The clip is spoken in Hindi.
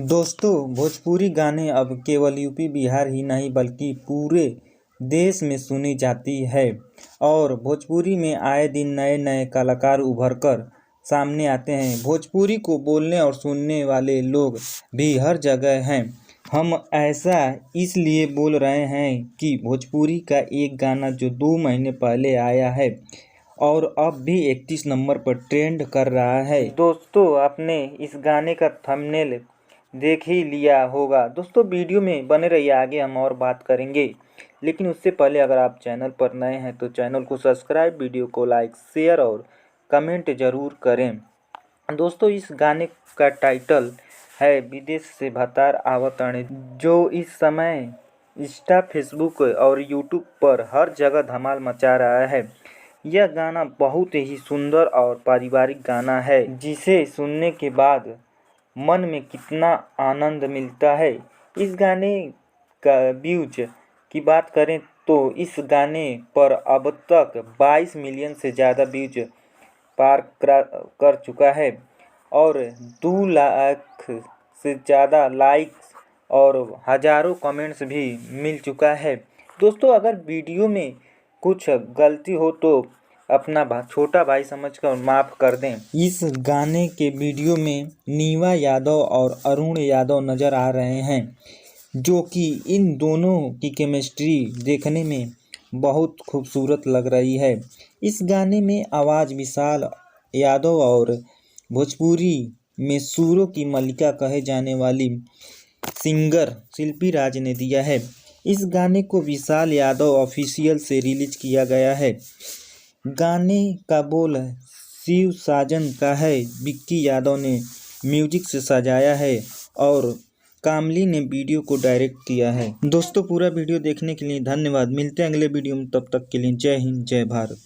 दोस्तों, भोजपुरी गाने अब केवल यूपी बिहार ही नहीं बल्कि पूरे देश में सुनी जाती है और भोजपुरी में आए दिन नए नए कलाकार उभर कर सामने आते हैं। भोजपुरी को बोलने और सुनने वाले लोग भी हर जगह हैं। हम ऐसा इसलिए बोल रहे हैं कि भोजपुरी का एक गाना जो 2 महीने पहले आया है और अब भी 31 नंबर पर ट्रेंड कर रहा है। दोस्तों, आपने इस गाने का थंबनेल देख ही लिया होगा। दोस्तों, वीडियो में बने रहिए, आगे हम और बात करेंगे। लेकिन उससे पहले अगर आप चैनल पर नए हैं तो चैनल को सब्सक्राइब, वीडियो को लाइक, शेयर और कमेंट ज़रूर करें। दोस्तों, इस गाने का टाइटल है विदेश से भतार आवत अणे, जो इस समय इंस्टा, फेसबुक और यूट्यूब पर हर जगह धमाल मचा रहा है। यह गाना बहुत ही सुंदर और पारिवारिक गाना है, जिसे सुनने के बाद मन में कितना आनंद मिलता है। इस गाने का व्यूज की बात करें तो इस गाने पर अब तक 22 मिलियन से ज़्यादा व्यूज पार कर चुका है और 2 लाख से ज़्यादा लाइक्स और हज़ारों कमेंट्स भी मिल चुका है। दोस्तों, अगर वीडियो में कुछ गलती हो तो अपना छोटा भाई समझकर माफ़ कर दें। इस गाने के वीडियो में नीवा यादव और अरुण यादव नज़र आ रहे हैं, जो कि इन दोनों की केमिस्ट्री देखने में बहुत खूबसूरत लग रही है। इस गाने में आवाज़ विशाल यादव और भोजपुरी में सुरों की मल्लिका कहे जाने वाली सिंगर शिल्पी राज ने दिया है। इस गाने को विशाल यादव ऑफिशियल से रिलीज किया गया है। गाने का बोल शिव साजन का है, विक्की यादव ने म्यूजिक से सजाया है और कामली ने वीडियो को डायरेक्ट किया है। दोस्तों, पूरा वीडियो देखने के लिए धन्यवाद। मिलते हैं अगले वीडियो में, तब तक के लिए जय हिंद, जय भारत।